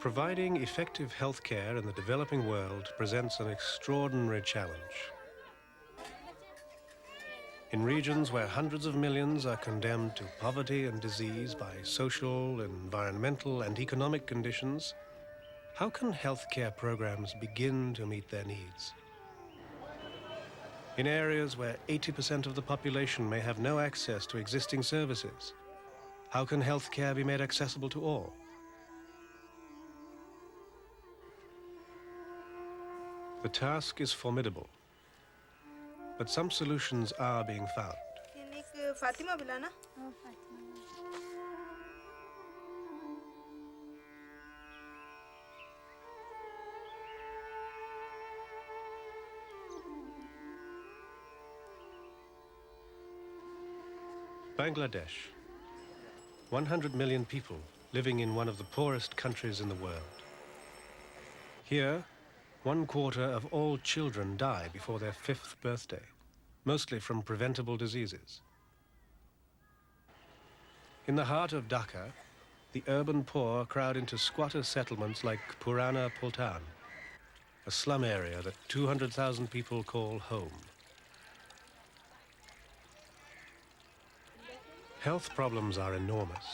Providing effective health care in the developing world presents an extraordinary challenge. In regions where hundreds of millions are condemned to poverty and disease by social, environmental and economic conditions, how can health care programs begin to meet their needs? In areas where 80% of the population may have no access to existing services, how can health care be made accessible to all? The task is formidable, but some solutions are being found. Bangladesh, 100 million people living in one of the poorest countries in the world. Here, 1/4 of all children die before their 5th birthday, mostly from preventable diseases. In the heart of Dhaka, the urban poor crowd into squatter settlements like Purana Pultan, a slum area that 200,000 people call home. Health problems are enormous,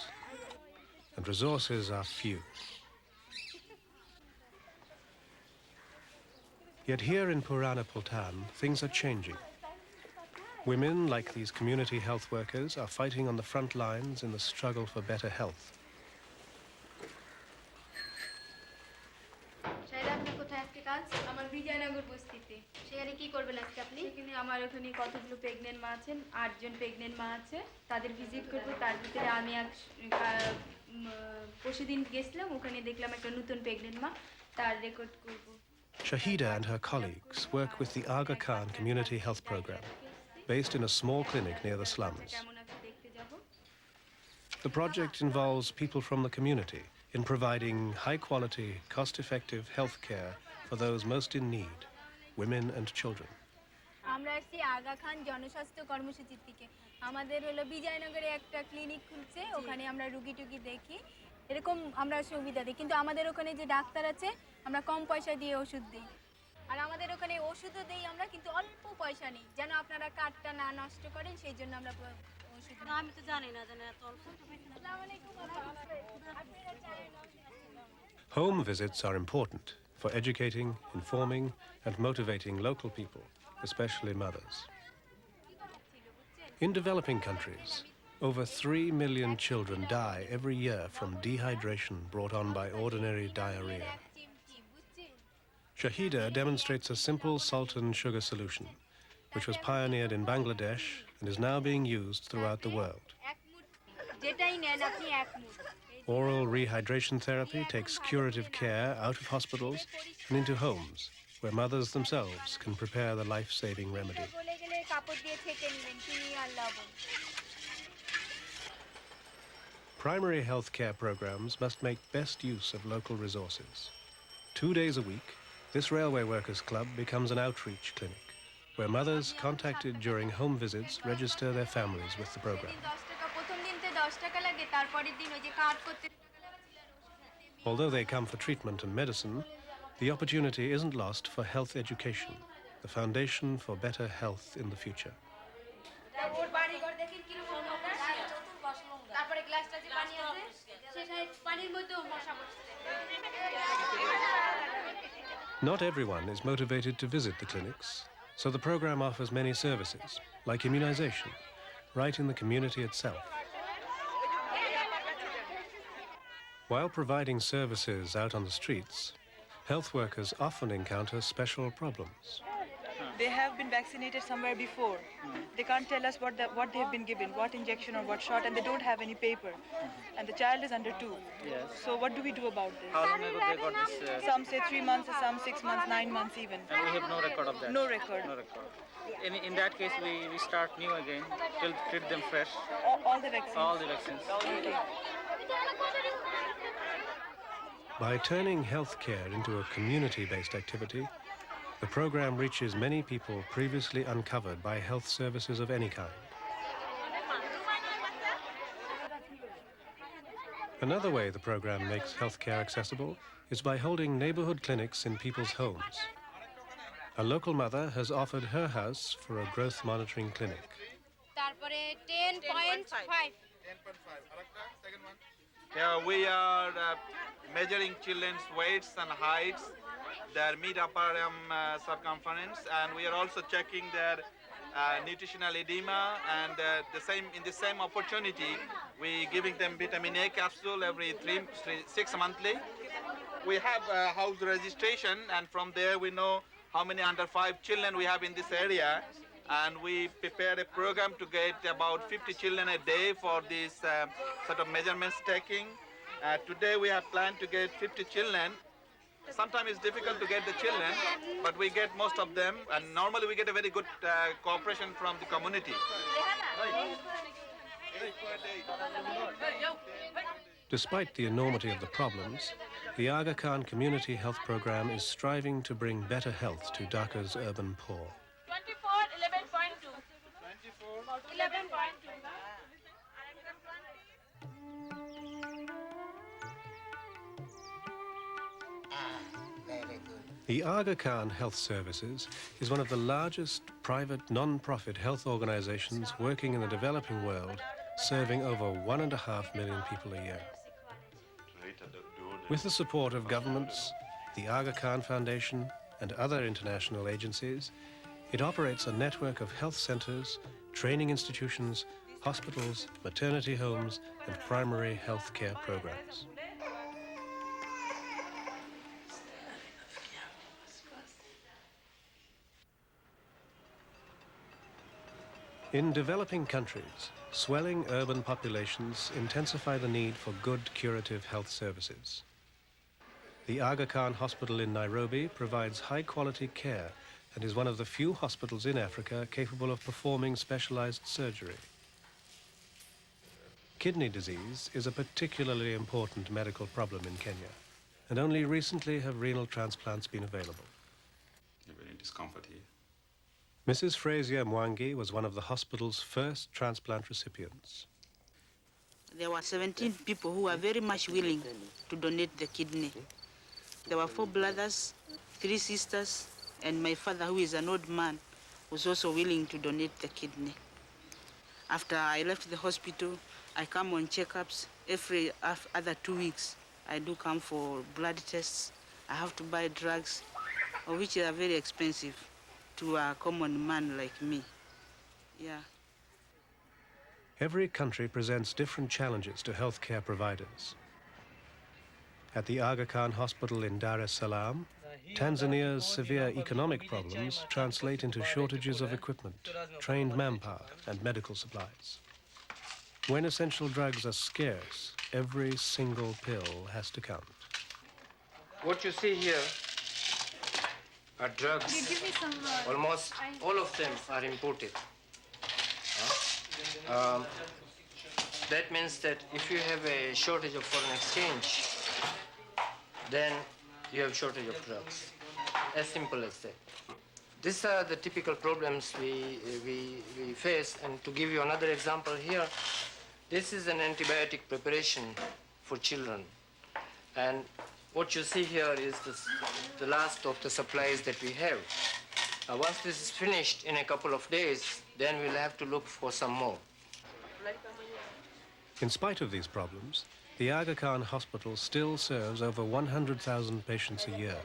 and resources are few. Yet here in Purana Pultan, things are changing. Women, like these community health workers, are fighting on the front lines in the struggle for better health. আমার বিজয়নগর বস্তিতে সেখানে কি করবেন আজকে আপনি? সেখানে আমার ওখানে কতগুলো প্রেগন্যান্ট মা আছেন, 8 জন প্রেগন্যান্ট মা আছে, তাদের ভিজিট করব। তার ভিতরে আমি পরশুদিন গেছিলাম, ওখানে দেখলাম একটা নতুন প্রেগন্যান্ট মা, তার রেকর্ড করব। Shahida and her colleagues work with the Aga Khan Community Health Program, based in a small clinic near the slums. The project involves people from the community in providing high-quality, cost-effective health care for those most in need, women and children. আমরা আসছি আগা খান জনস্বাস্থ্য কর্মসূচি থেকে। আমাদের হলো বিজয়নগরে একটা clinic খুলছে, ওখানে আমরা রোগী দেখি, এরকম আমরা সুবিধা দিই। কিন্তু আমাদের ওখানে যে ডাক্তার আছে, আমরা কম পয়সা দিয়ে ওষুধ দিই। আর আমাদের ওখানে ওষুধও দেই আমরা, কিন্তু অল্প পয়সা নেই, যেন আপনারা কার্ডটা না নষ্ট করেন, সেই জন্য আমরা ওষুধ। আমি তো জানি না এত অল্প। Home visits are important for educating, informing and motivating local people, especially mothers. In developing countries, over 3 million children die every year from dehydration brought on by ordinary diarrhea. Shahida demonstrates a simple salt and sugar solution, which was pioneered in Bangladesh and is now being used throughout the world. Oral rehydration therapy takes curative care out of hospitals and into homes, where mothers themselves can prepare the life-saving remedy. Primary health care programs must make best use of local resources. 2 days a week, this Railway Workers Club becomes an outreach clinic, where mothers contacted during home visits register their families with the program. Although they come for treatment and medicine, the opportunity isn't lost for health education, the foundation for better health in the future. Not everyone is motivated to visit the clinics, so the program offers many services, like immunization, right in the community itself. While providing services out on the streets, health workers often encounter special problems. They have been vaccinated somewhere before. They can't tell us what they've been given, what injection or what shot, and they don't have any paper. And the child is under 2. Yes. So what do we do about this? How long ago they got this? Some say 3 months, some 6 months, 9 months even. And we have no record of that? No record. No record. In that case, we start new again, treat them fresh. All the vaccines? All the vaccines. Okay. By turning healthcare into a community-based activity, the program reaches many people previously uncovered by health services of any kind. Another way the program makes healthcare accessible is by holding neighborhood clinics in people's homes. A local mother has offered her house for a growth monitoring clinic. 10.5. Here we are measuring children's weights and heights, their mid-upper circumference, and we are also checking their nutritional edema. And in the same opportunity, we giving them vitamin A capsule every 6 monthly. We have house registration, and from there we know how many under 5 children we have in this area. And we prepare a program to get about 50 children a day for this sort of measurements taking. Today we have planned to get 50 children. Sometimes it's difficult to get the children, but we get most of them. And normally we get a very good cooperation from the community. Despite the enormity of the problems, the Aga Khan Community Health Program is striving to bring better health to Dhaka's urban poor. 24, 11.2. 11.2. The Aga Khan Health Services is one of the largest private non-profit health organizations working in the developing world, serving over 1.5 million people a year. With the support of governments, the Aga Khan Foundation and other international agencies, it operates a network of health centers, training institutions, hospitals, maternity homes, and primary health care programs. In developing countries, swelling urban populations intensify the need for good curative health services. The Aga Khan Hospital in Nairobi provides high-quality care and is one of the few hospitals in Africa capable of performing specialized surgery. Kidney disease is a particularly important medical problem in Kenya, and only recently have renal transplants been available. Very discomfort here. Mrs. Frazier Mwangi was one of the hospital's first transplant recipients. There were 17 people who were very much willing to donate the kidney. There were 4 brothers, 3 sisters, and my father, who is an old man, was also willing to donate the kidney. After I left the hospital, I come on checkups every other 2 weeks. I do come for blood tests. I have to buy drugs, which are very expensive to a common man like me. Yeah. Every country presents different challenges to healthcare providers. At the Aga Khan Hospital in Dar es Salaam, Tanzania's severe economic problems translate into shortages of equipment, trained manpower, and medical supplies. When essential drugs are scarce, every single pill has to count. What you see here are drugs. Almost all of them are imported. That means that if you have a shortage of foreign exchange, then you have shortage of drugs. As simple as that. These are the typical problems we face. And to give you another example here, this is an antibiotic preparation for children. And what you see here is the last of the supplies that we have. Once this is finished in a couple of days, then we'll have to look for some more. In spite of these problems, the Aga Khan Hospital still serves over 100,000 patients a year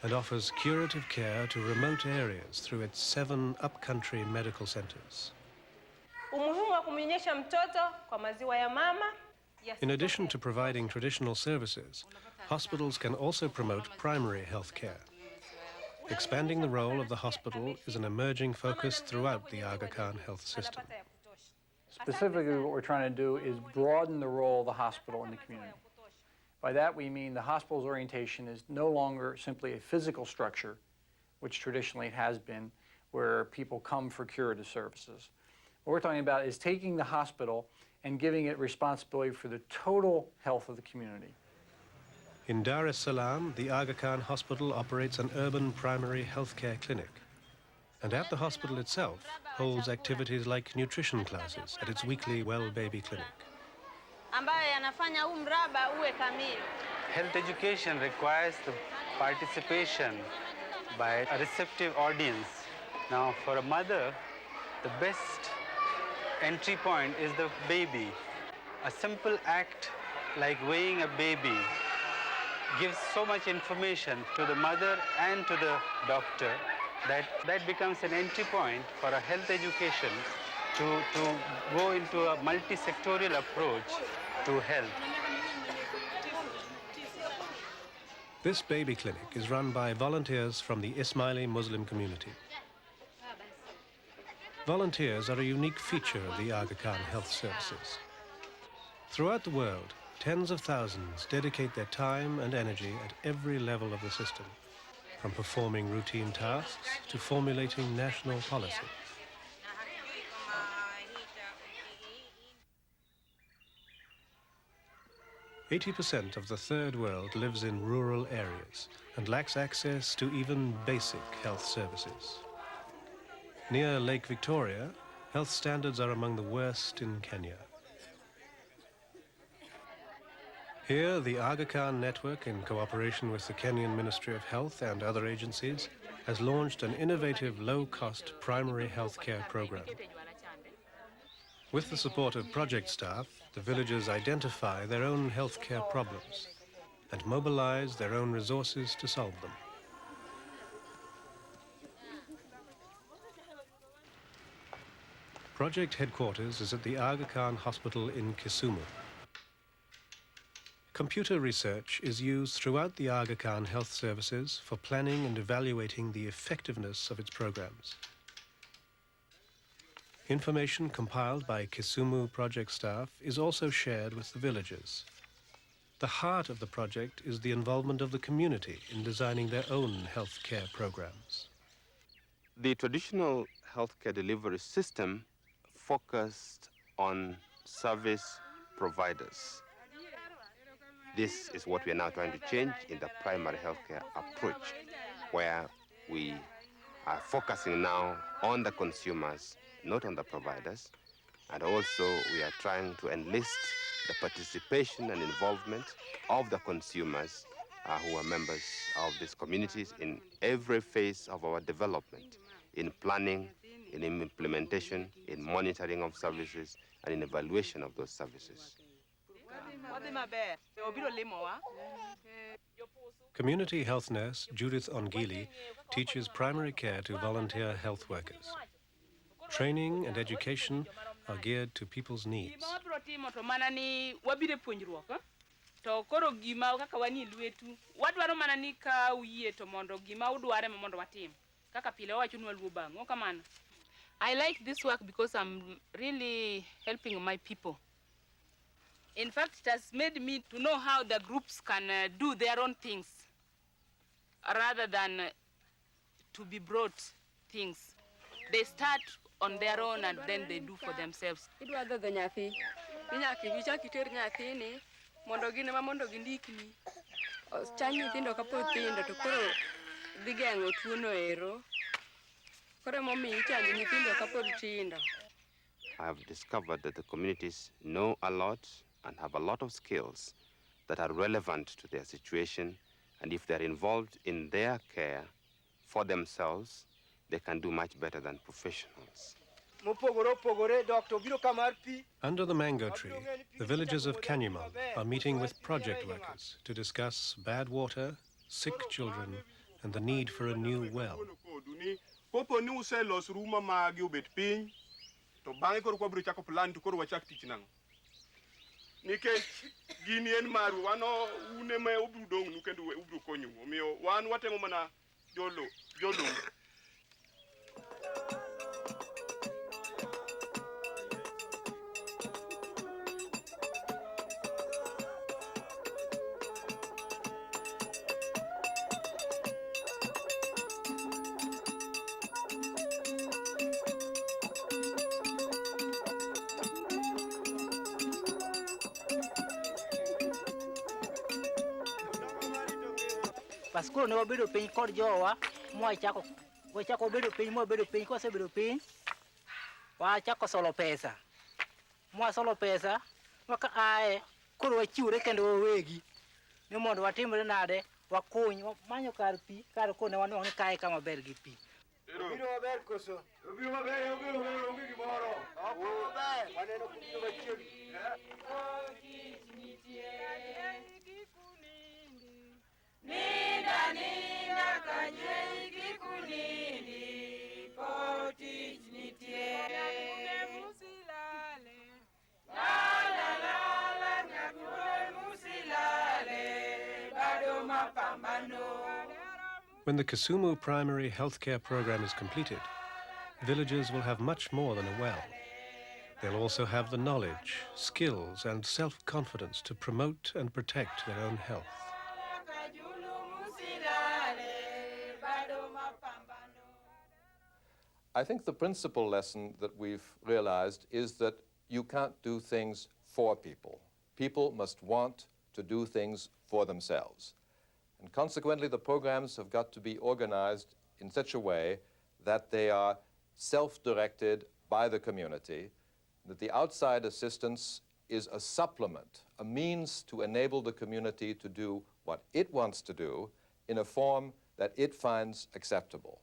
and offers curative care to remote areas through its 7 upcountry medical centers. In addition to providing traditional services, hospitals can also promote primary health care. Expanding the role of the hospital is an emerging focus throughout the Aga Khan health system. Specifically, what we're trying to do is broaden the role of the hospital in the community. By that, we mean the hospital's orientation is no longer simply a physical structure, which traditionally it has been, where people come for curative services. What we're talking about is taking the hospital and giving it responsibility for the total health of the community. In Dar es Salaam, the Aga Khan Hospital operates an urban primary health care clinic. And at the hospital itself, holds activities like nutrition classes at its weekly Well Baby Clinic. ambayo yanafanya huu mraba uwe kamili. Health education requires the participation by a receptive audience. Now, for a mother, the best entry point is the baby. A simple act like weighing a baby gives so much information to the mother and to the doctor that becomes an entry point for a health education to go into a multi-sectorial approach to health. This baby clinic is run by volunteers from the Ismaili Muslim community. Volunteers are a unique feature of the Aga Khan Health Services. Throughout the world, tens of thousands dedicate their time and energy at every level of the system, from performing routine tasks to formulating national policy. "80% of the third world lives in rural areas and lacks access to even basic health services. Near Lake Victoria, health standards are among the worst in Kenya. Here, the Aga Khan Network, in cooperation with the Kenyan Ministry of Health and other agencies, has launched an innovative low-cost primary health care program. With the support of project staff, the villagers identify their own health care problems and mobilize their own resources to solve them. Project headquarters is at the Aga Khan Hospital in Kisumu. Computer research is used throughout the Aga Khan Health Services for planning and evaluating the effectiveness of its programs. Information compiled by Kisumu project staff is also shared with the villagers. The heart of the project is the involvement of the community in designing their own health care programs. The traditional healthcare delivery system focused on service providers. This is what we are now trying to change in the primary healthcare approach, where we are focusing now on the consumers, not on the providers, and also we are trying to enlist the participation and involvement of the consumers who are members of these communities in every phase of our development, in planning, in implementation, in monitoring of services, and in evaluation of those services. Community health nurse Judith Ongili teaches primary care to volunteer health workers. Training and education are geared to people's needs. To koro gima kaka wani lwetu wadwaro mana ni ka uyie to mondo gima udware mondo watim kaka pile wawacho nwa luo bang' kamano. I like this work because I'm really helping my people. In fact, it has made me to know how the groups can do their own things rather than to be brought things. They start on their own and then they do for themselves. Mondo gine ma mondo gindikni chan nyithindo kapod tindo to koro dhi geng'o tuono ero koro momiyo ichanjo nyithindo kapod tindo. I have discovered that the communities know a lot and have a lot of skills that are relevant to their situation, and if they're involved in their care for themselves, they can do much better than professionals. Under the mango tree, the villagers of Kanyamong are meeting with project workers to discuss bad water, sick children, and the need for a new well. Paskoro ne wabedo piny kod jowa mwachako bedo piny mwabedo piny kwasebedo piny wachako solo pesa mwasolo pesa waka ae koro wachiwre kendo wawegi ni mondo watimre nade wakuny manyo kar pi kar kone wanwang' ni kae kama ber gi pi. Obiro maber koso? Obiro maber, obiro maber, onge gimoro. Ok maber. Waneno kubiro machiegni. Nina nina kanye kikunini poti nitie. Musilale. La la la la nyakule musilale bado mapambano. When the Kisumu primary healthcare program is completed, villagers will have much more than a well. They'll also have the knowledge, skills, and self-confidence to promote and protect their own health. I think the principal lesson that we've realized is that you can't do things for people. People must want to do things for themselves. And consequently, the programs have got to be organized in such a way that they are self-directed by the community, that the outside assistance is a supplement, a means to enable the community to do what it wants to do in a form that it finds acceptable.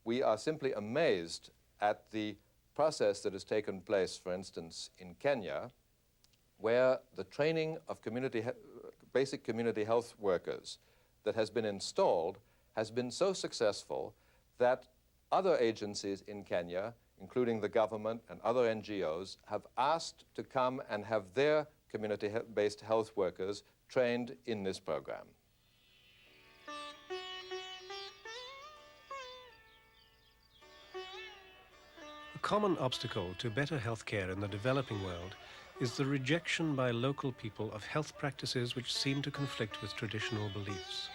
We are simply amazed at the process that has taken place, for instance, in Kenya, where the training of basic community health workers that has been installed has been so successful that other agencies in Kenya, including the government and other NGOs, have asked to come and have their community-based health workers trained in this program. A common obstacle to better healthcare in the developing world is the rejection by local people of health practices which seem to conflict with traditional beliefs.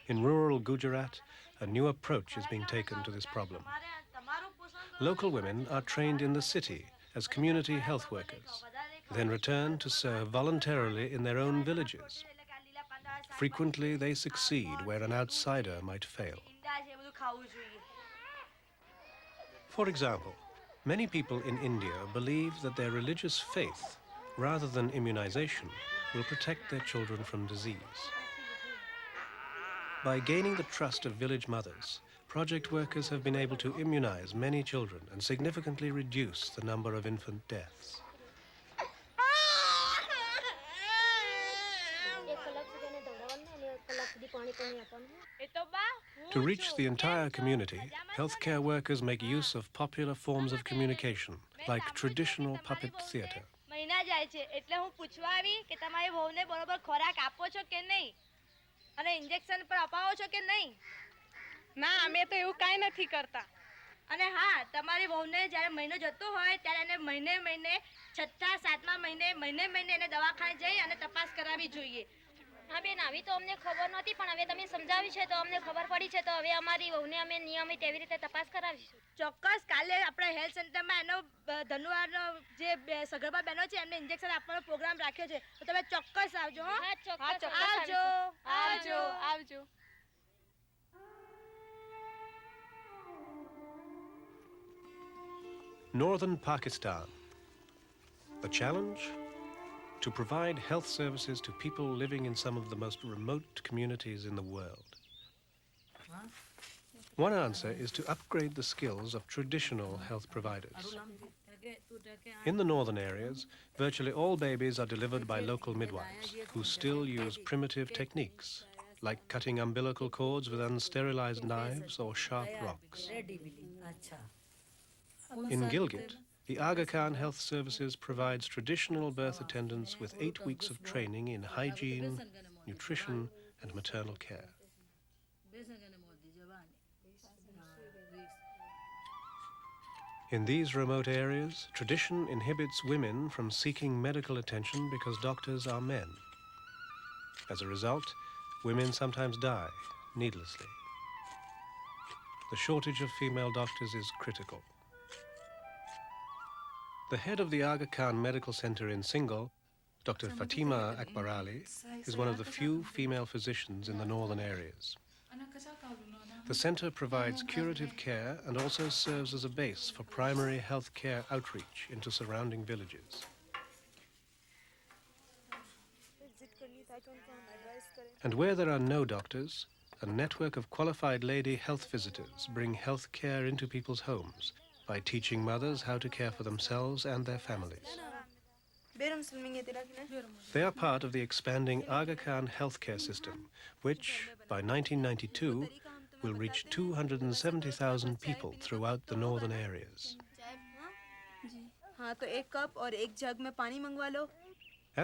In rural Gujarat, a new approach is being taken to this problem. Local women are trained in the city as community health workers, then return to serve voluntarily in their own villages. Frequently, they succeed where an outsider might fail. For example, many people in India believe that their religious faith, rather than immunization, will protect their children from disease. By gaining the trust of village mothers, project workers have been able to immunize many children and significantly reduce the number of infant deaths. To reach the entire community, healthcare workers make use of popular forms of communication, like traditional puppet theater. અને હા તમારી વહુને જ્યારે મહિનો જતો હોય ત્યારે એને મહિને મહિને છઠ્ઠા સાતમા મહિને એને દવાખાને જઈ અને તપાસ કરાવવી જોઈએ. હા બેન આવી તો અમને ખબર નહોતી પણ હવે તમે સમજાવી છે તો અમને ખબર પડી છે તો હવે અમારી વહુને અમે નિયમિત એવી રીતે તપાસ કરાવીશું. ચોક્કસ કાલે આપણે હેલ્થ સેન્ટરમાં એનો ધન્યવાદનો જે સગર્ભા બહેનો છે એમને ઇન્જેક્શન આપવાનો પ્રોગ્રામ રાખ્યો છે તો તમે ચોક્કસ આવજો. હા ચોક્કસ આવજો આવજો આવજો. Northern Pakistan. The challenge? To provide health services to people living in some of the most remote communities in the world. One answer is to upgrade the skills of traditional health providers. In the northern areas, virtually all babies are delivered by local midwives who still use primitive techniques, like cutting umbilical cords with unsterilized knives or sharp rocks. In Gilgit, the Aga Khan Health Services provides traditional birth attendants with 8 weeks of training in hygiene, nutrition, and maternal care. In these remote areas, tradition inhibits women from seeking medical attention because doctors are men. As a result, women sometimes die needlessly. The shortage of female doctors is critical. The head of the Aga Khan Medical Center in Singal, Dr. Fatima Akbarali, is one of the few female physicians in the northern areas. The center provides curative care and also serves as a base for primary health care outreach into surrounding villages. And where there are no doctors, a network of qualified lady health visitors bring health care into people's homes by teaching mothers how to care for themselves and their families. They are part of the expanding Aga Khan healthcare system, which, by 1992, will reach 270,000 people throughout the northern areas. At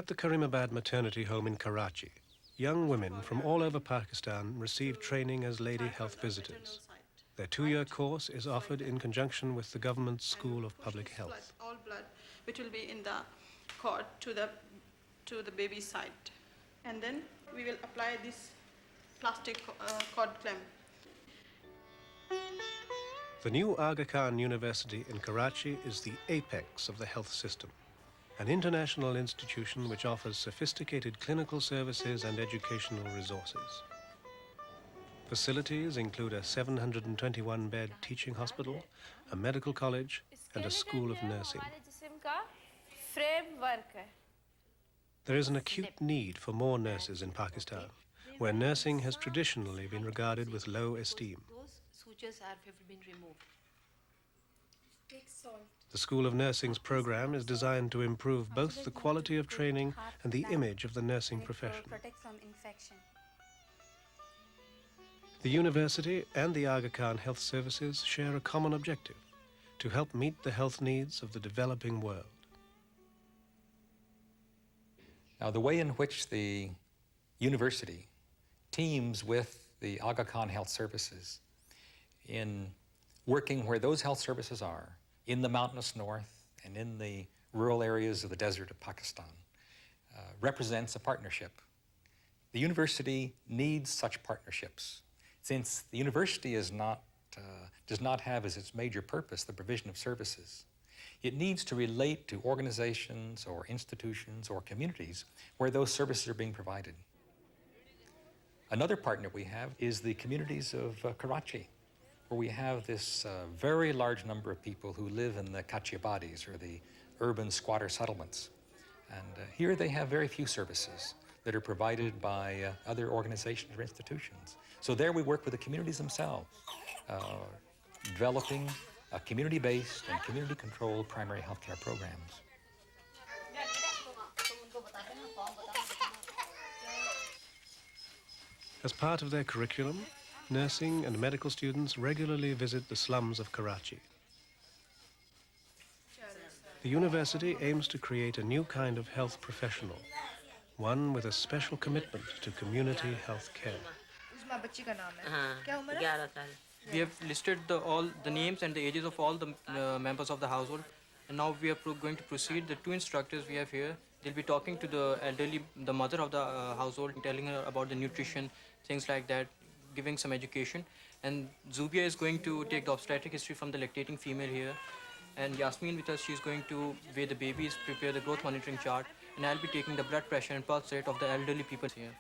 the Karimabad maternity home in Karachi, young women from all over Pakistan receive training as lady health visitors. Their 2-year course is offered in conjunction with the government School of Public Health. All blood, which will be in the cord to the baby's side, and then we will apply this plastic cord clamp. The new Aga Khan University in Karachi is the apex of the health system, an international institution which offers sophisticated clinical services and educational resources. Facilities include a 721-bed teaching hospital, a medical college, and a school of nursing. There is an acute need for more nurses in Pakistan, where nursing has traditionally been regarded with low esteem. The School of Nursing's program is designed to improve both the quality of training and the image of the nursing profession. The university and the Aga Khan Health Services share a common objective: to help meet the health needs of the developing world. Now, the way in which the university teams with the Aga Khan Health Services in working where those health services are, in the mountainous north and in the rural areas of the desert of Pakistan, represents a partnership. The university needs such partnerships, since the university does not have as its major purpose the provision of services. It needs to relate to organizations or institutions or communities where those services are being provided. Another partner we have is the communities of Karachi, where we have this very large number of people who live in the Kachiyabadis, or the urban squatter settlements. And here they have very few services that are provided by other organizations or institutions. So there we work with the communities themselves, developing community-based and community-controlled primary healthcare programs. As part of their curriculum, nursing and medical students regularly visit the slums of Karachi. The university aims to create a new kind of health professional, one with a special commitment to community health care. We have listed all the names and the ages of all the members of the household, and now we are going to proceed. The two instructors we have here, they'll be talking to the elderly, the mother of the household, telling her about the nutrition, things like that, giving some education. And Zubia is going to take the obstetric history from the lactating female here, and Yasmin with us, she's going to weigh the babies, prepare the growth monitoring chart, and I'll be taking the blood pressure and pulse rate of the elderly people here.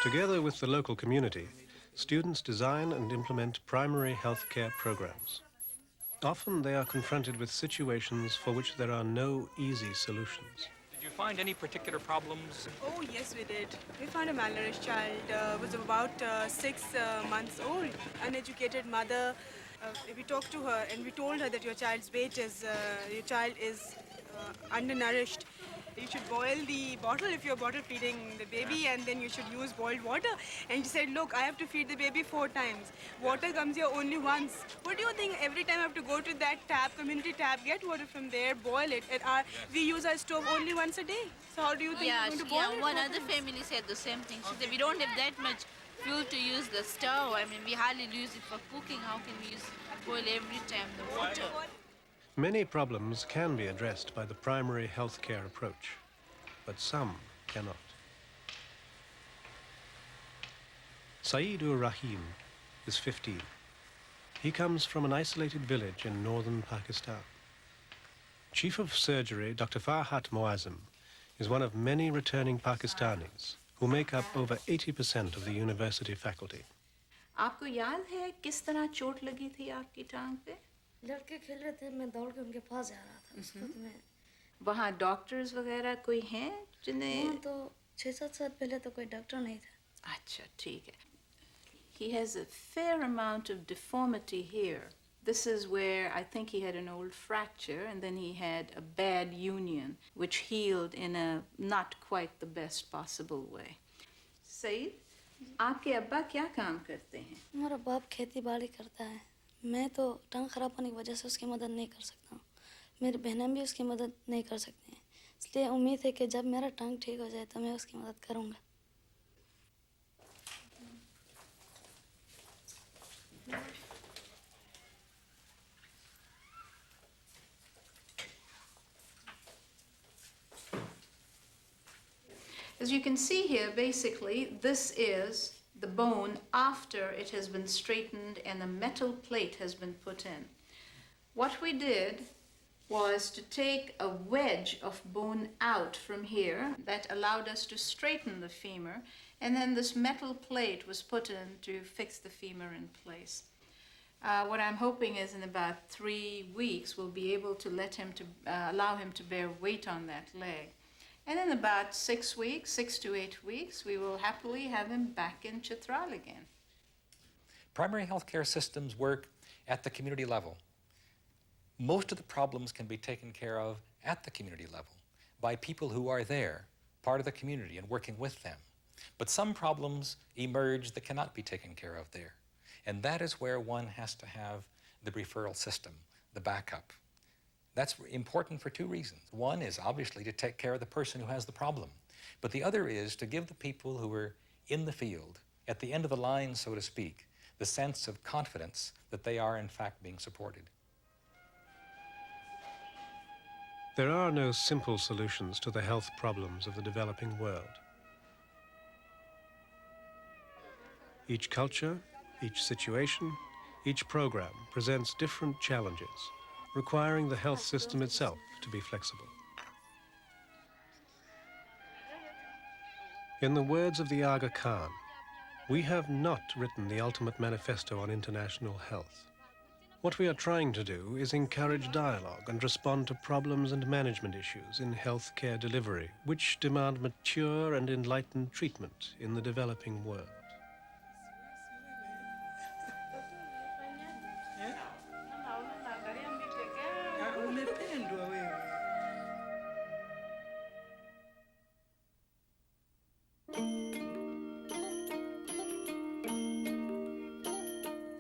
Together with the local community, students design and implement primary health care programs. Often they are confronted with situations for which there are no easy solutions. Did you find any particular problems? Oh, yes, we did. We found a malnourished child, was about 6 months old, uneducated mother. We talked to her and we told her that your child's weight is, your child is undernourished. You should boil the bottle if you're bottle feeding the baby, and then you should use boiled water. And she said, look, I have to feed the baby 4 times. Water comes here only once. What do you think? Every time I have to go to that tap, community tap, get water from there, boil it. And we use our stove only once a day. So how do you think we're going to boil it? One other family said the same thing. She said, we don't have that much fuel to use the stove. I mean, we hardly use it for cooking. How can we boil every time the water? Many problems can be addressed by the primary health care approach, but some cannot. Saeed-ur-Rahim is 15. He comes from an isolated village in northern Pakistan. Chief of Surgery Dr. Farhat Moazim is one of many returning Pakistanis who make up over 80% of the university faculty. आपको याद है किस तरह चोट लगी थी आपकी टांग पे? लड़के खेल रहे थे, मैं दौड़ के उनके पास जा रहा था। उसके बाद मैं वहाँ डॉक्टर्स वगैरह कोई हैं जिन्हें? वहाँ तो 6-7 साल पहले तो कोई डॉक्टर नहीं था। अच्छा, ठीक है. He has a fair amount of deformity here. This is where I think he had an old fracture, and then he had a bad union, which healed in a not quite the best possible way. Saeed, आपके अब्बा क्या काम करते हैं? हमारा बाप खेती बाड़ी करता है। मैं तो टांग खराब होने की वजह से उसकी मदद नहीं कर सकता हूँ। मेरी बहनें भी उसकी मदद नहीं कर सकती हैं। इसलिए उम्मीद है कि जब मेरा टांग ठीक हो जाए तो मैं उसकी मदद करूँगा। As you can see here, basically, this is the bone after it has been straightened and a metal plate has been put in. What we did was to take a wedge of bone out from here that allowed us to straighten the femur, and then this metal plate was put in to fix the femur in place. What I'm hoping is in about 3 weeks we'll be able to allow him to bear weight on that leg. And in about 6 weeks, 6 to 8 weeks, we will happily have him back in Chitral again. Primary health care systems work at the community level. Most of the problems can be taken care of at the community level by people who are there, part of the community, and working with them. But some problems emerge that cannot be taken care of there. And that is where one has to have the referral system, the backup. That's important for 2 reasons. One is obviously to take care of the person who has the problem. But the other is to give the people who are in the field, at the end of the line, so to speak, the sense of confidence that they are in fact being supported. There are no simple solutions to the health problems of the developing world. Each culture, each situation, each program presents different challenges, requiring the health system itself to be flexible. In the words of the Aga Khan, we have not written the ultimate manifesto on international health. What we are trying to do is encourage dialogue and respond to problems and management issues in healthcare delivery, which demand mature and enlightened treatment in the developing world.